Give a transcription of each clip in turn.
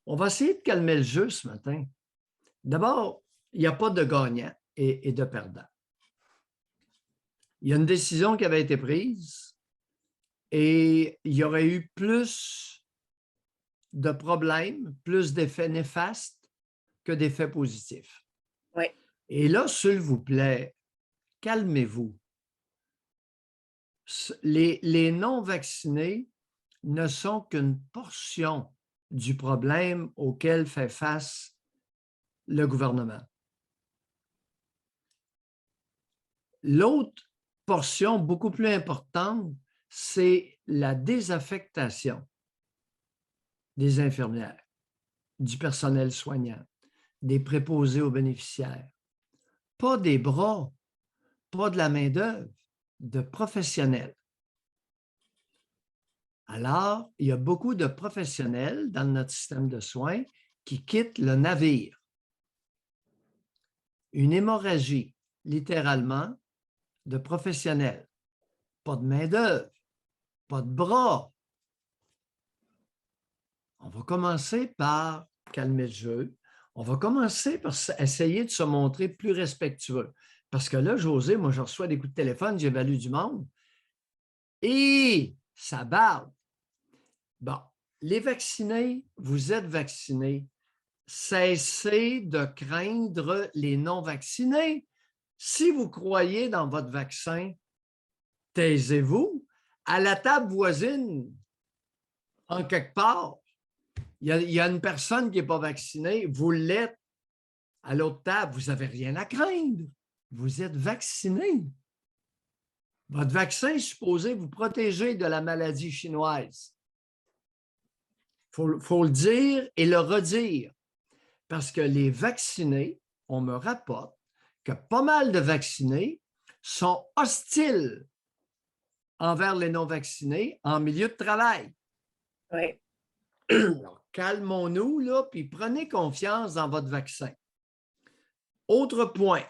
On va essayer de calmer le jeu ce matin. D'abord, il n'y a pas de gagnant et de perdant. Il y a une décision qui avait été prise et il y aurait eu plus de problèmes, plus d'effets néfastes que d'effets positifs. Oui. Et là, s'il vous plaît, calmez-vous. Les non-vaccinés ne sont qu'une portion du problème auquel fait face le gouvernement. L'autre portion beaucoup plus importante, c'est la désaffectation des infirmières, du personnel soignant, des préposés aux bénéficiaires. Pas des bras, pas de la main-d'œuvre, de professionnels. Alors, il y a beaucoup de professionnels dans notre système de soins qui quittent le navire. Une hémorragie, littéralement, de professionnels. Pas de main-d'œuvre, pas de bras. On va commencer par calmer le jeu. On va commencer par essayer de se montrer plus respectueux. Parce que là, José, moi, je reçois des coups de téléphone, j'évalue du monde. Et ça barbe. Bon, les vaccinés, vous êtes vaccinés. Cessez de craindre les non-vaccinés. Si vous croyez dans votre vaccin, taisez-vous. À la table voisine, en quelque part, il y a une personne qui n'est pas vaccinée, vous l'êtes. À l'autre table, vous n'avez rien à craindre. Vous êtes vacciné. Votre vaccin est supposé vous protéger de la maladie chinoise. Faut le dire et le redire. Parce que les vaccinés, on me rapporte que pas mal de vaccinés sont hostiles envers les non-vaccinés en milieu de travail. Oui. Alors, calmons-nous, là, puis prenez confiance dans votre vaccin. Autre point,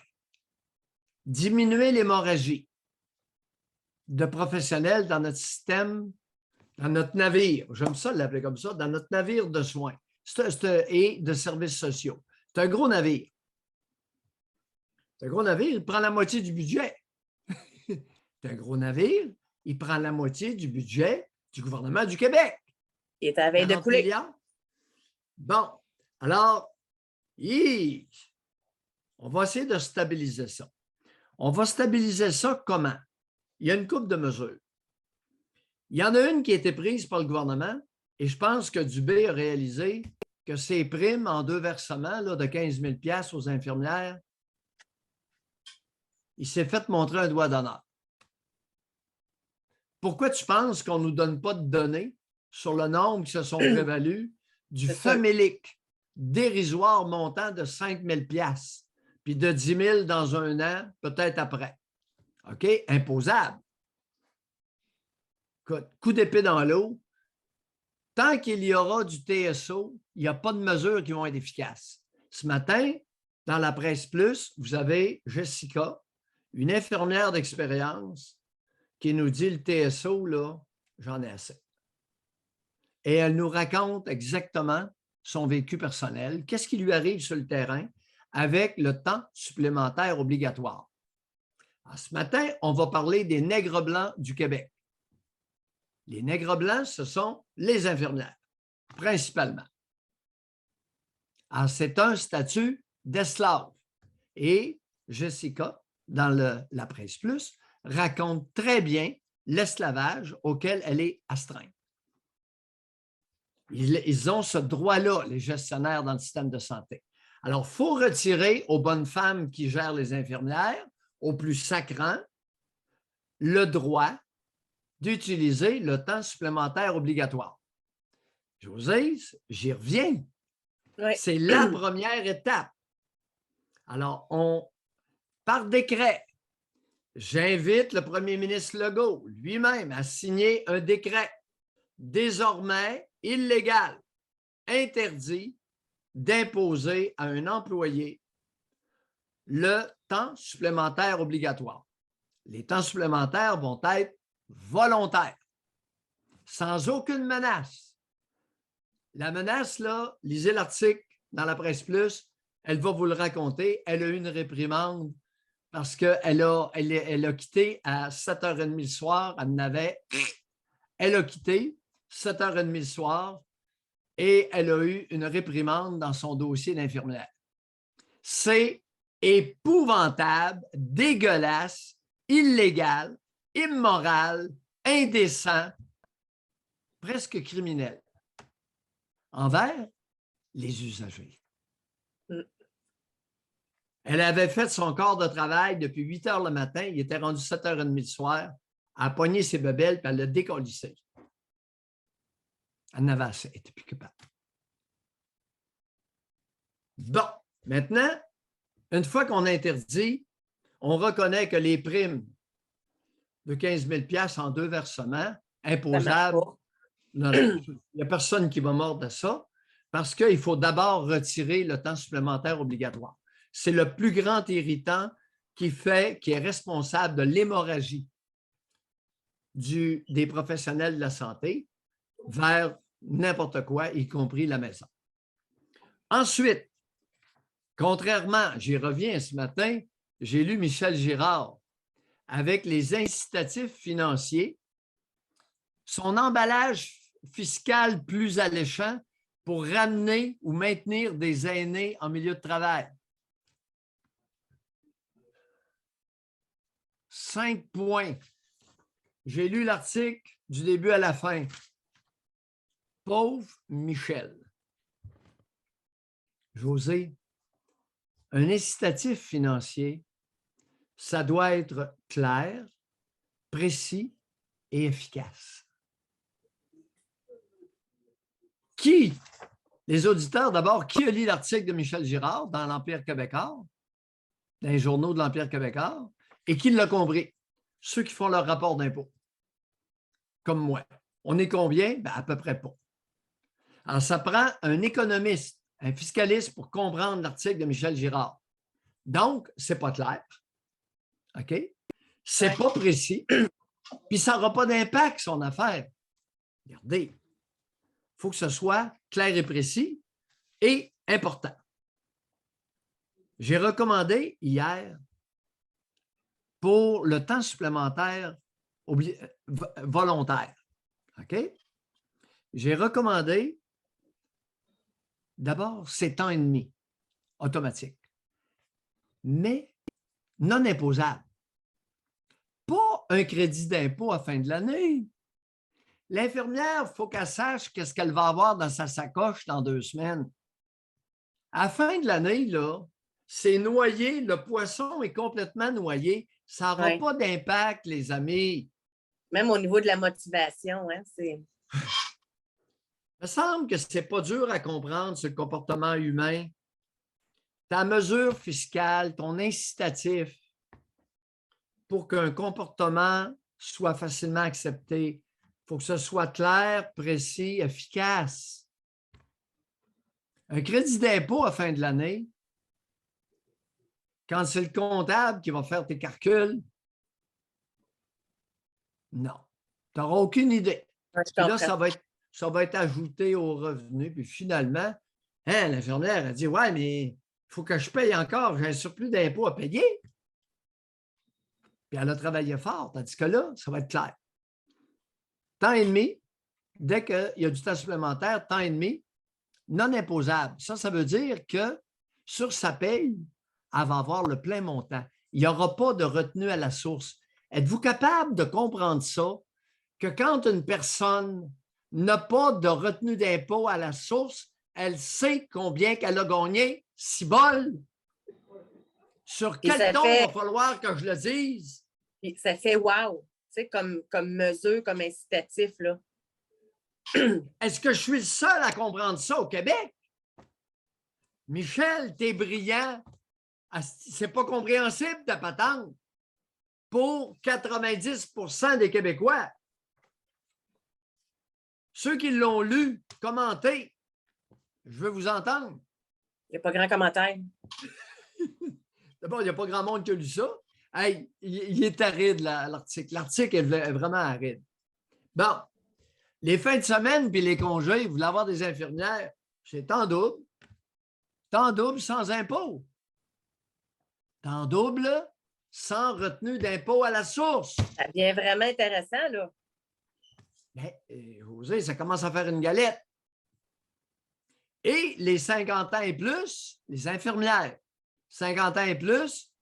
diminuer l'hémorragie de professionnels dans notre système, dans notre navire. J'aime ça l'appeler comme ça, dans notre navire de soins et de services sociaux. C'est un gros navire. C'est un gros navire, il prend la moitié du budget. C'est un gros navire, il prend la moitié du budget du gouvernement du Québec. Il est à la veille de 40 couler. milliards. Bon, alors, on va essayer de stabiliser ça. On va stabiliser ça comment? Il y a une couple de mesures. Il y en a une qui a été prise par le gouvernement et je pense que Dubé a réalisé que ces primes en 2 versements là, de 15 000 $ aux infirmières, il s'est fait montrer un doigt d'honneur. Pourquoi tu penses qu'on ne nous donne pas de données sur le nombre qui se sont prévalus du famélique dérisoire montant de 5 000 $ puis de 10 000 dans un an, peut-être après? OK? Imposable. Coup d'épée dans l'eau. Tant qu'il y aura du TSO, il n'y a pas de mesures qui vont être efficaces. Ce matin, dans la presse plus, vous avez Jessica, une infirmière d'expérience, qui nous dit le TSO, là, j'en ai assez. Et elle nous raconte exactement son vécu personnel, qu'est-ce qui lui arrive sur le terrain avec le temps supplémentaire obligatoire. Alors, ce matin, on va parler des nègres blancs du Québec. Les nègres blancs, ce sont les infirmières, principalement. Alors, c'est un statut d'esclave. Et Jessica, dans la presse plus, raconte très bien l'esclavage auquel elle est astreinte. Ils ont ce droit-là, les gestionnaires dans le système de santé. Alors, il faut retirer aux bonnes femmes qui gèrent les infirmières, aux plus sacrants, le droit d'utiliser le temps supplémentaire obligatoire. Josée, j'y reviens. Oui. C'est la première étape. Alors, par décret, j'invite le premier ministre Legault lui-même à signer un décret désormais illégal, interdit d'imposer à un employé le temps supplémentaire obligatoire. Les temps supplémentaires vont être volontaires, sans aucune menace. La menace, là, lisez l'article dans la Presse Plus, elle va vous le raconter. Elle a eu une réprimande parce qu'elle a quitté à 7h30 le soir. Elle a quitté 7h30 le soir et elle a eu une réprimande dans son dossier d'infirmière. C'est épouvantable, dégueulasse, illégal, immoral, indécent, presque criminel envers les usagers. Elle avait fait son corps de travail depuis 8 heures le matin, il était rendu 7h30 le soir, elle a pogné ses bebelles et elle l'a décollissé. Elle n'avait assez, elle n'était plus capable. Bon, maintenant, une fois qu'on a interdit, on reconnaît que les primes de 15 000 $ en 2 versements imposables, non, il n'y a personne qui va mordre à ça parce qu'il faut d'abord retirer le temps supplémentaire obligatoire. C'est le plus grand irritant qui est responsable de l'hémorragie des professionnels de la santé vers n'importe quoi, y compris la maison. Ensuite, contrairement, j'y reviens ce matin, j'ai lu Michel Girard avec les incitatifs financiers, son emballage fiscal plus alléchant pour ramener ou maintenir des aînés en milieu de travail. 5 points. J'ai lu l'article du début à la fin. Pauvre Michel. José, un incitatif financier, ça doit être clair, précis et efficace. Qui, les auditeurs, d'abord, qui a lu l'article de Michel Girard dans l'Empire québécois, dans les journaux de l'Empire québécois, et qui l'a compris? Ceux qui font leur rapport d'impôt, comme moi. On est combien? Ben, à peu près pas. Alors, ça prend un économiste, un fiscaliste pour comprendre l'article de Michel Girard. Donc, ce n'est pas clair. OK? C'est pas précis. Puis, ça n'aura pas d'impact, son affaire. Regardez, il faut que ce soit clair et précis et important. J'ai recommandé hier pour le temps supplémentaire volontaire. OK? J'ai recommandé d'abord 7 ans et demi automatique, mais non imposable. Pas un crédit d'impôt à la fin de l'année. L'infirmière, il faut qu'elle sache qu'est-ce qu'elle va avoir dans sa sacoche dans 2 semaines. À la fin de l'année, là, c'est noyé, le poisson est complètement noyé. Ça n'aura pas d'impact, les amis. Même au niveau de la motivation, hein, c'est... Il me semble que ce n'est pas dur à comprendre, ce comportement humain. Ta mesure fiscale, ton incitatif pour qu'un comportement soit facilement accepté, il faut que ce soit clair, précis, efficace. Un crédit d'impôt à la fin de l'année, quand c'est le comptable qui va faire tes calculs, non, tu n'auras aucune idée. Puis là, ça va être ajouté au revenu. Puis finalement, hein, l'infirmière a dit, ouais, mais il faut que je paye encore, j'ai un surplus d'impôt à payer. Puis elle a travaillé fort, tandis que là, ça va être clair. Temps et demi, dès qu'il y a du temps supplémentaire, temps et demi, non imposable. Ça veut dire que sur sa paye, elle va avoir le plein montant. Il n'y aura pas de retenue à la source. Êtes-vous capable de comprendre ça? Que quand une personne n'a pas de retenue d'impôt à la source, elle sait combien qu'elle a gagné? 6 bols! Sur quel ton il va falloir que je le dise? Ça fait wow! Tu sais, comme mesure, comme incitatif, là. Est-ce que je suis le seul à comprendre ça au Québec? Michel, t'es brillant. C'est pas compréhensible ta patente pour 90% des Québécois. Ceux qui l'ont lu, commentez. Je veux vous entendre. Il n'y a pas grand commentaire. D'abord, il n'y a pas grand monde qui a lu ça. Hey, il est aride, l'article. L'article est vraiment aride. Bon. Les fins de semaine puis les congés, vous voulez avoir des infirmières, c'est temps double. Temps double sans impôt. Temps double sans retenue d'impôt à la source. Ça devient vraiment intéressant, là. Mais, José, ça commence à faire une galette. Et les 50 ans et plus, les infirmières, 50 ans et plus,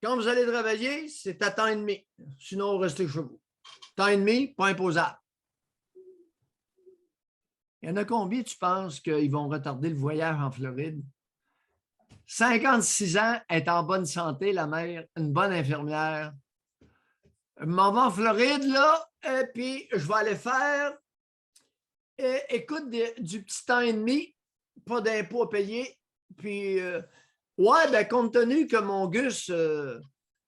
quand vous allez travailler, c'est à temps et demi. Sinon, restez chez vous. Temps et demi, pas imposable. Il y en a combien, tu penses, qu'ils vont retarder le voyage en Floride? 56 ans, est en bonne santé, la mère, une bonne infirmière. Je m'en vais en Floride, là, et puis je vais aller faire, écoute, du petit temps et demi, pas d'impôt à payer. Puis, ouais, ben, compte tenu que mon Gus,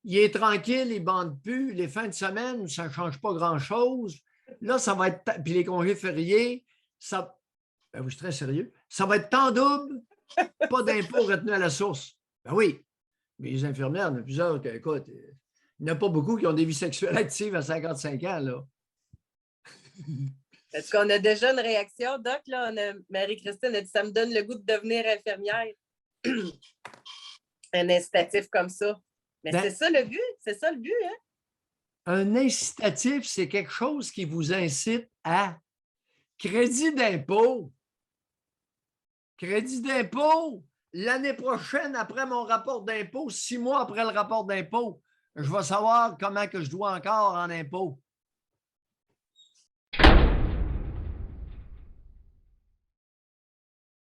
il est tranquille, il ne bande plus, les fins de semaine, ça ne change pas grand-chose. Là, ça va être, puis les congés fériés, ça, ben oui, je suis très sérieux, ça va être temps double, pas d'impôt retenu à la source. Ben oui, mais les infirmières, il y en a plusieurs, écoute, il n'y en a pas beaucoup qui ont des vies sexuelles actives à 55 ans, là. Est-ce qu'on a déjà une réaction, Doc? Là, Marie-Christine a dit « Ça me donne le goût de devenir infirmière. » Un incitatif comme ça. Mais Ben, c'est ça le but. C'est ça le but, hein? Un incitatif, c'est quelque chose qui vous incite à crédit d'impôt. Crédit d'impôt. L'année prochaine, après mon rapport d'impôt, 6 mois après le rapport d'impôt, je vais savoir comment que je dois encore en impôt.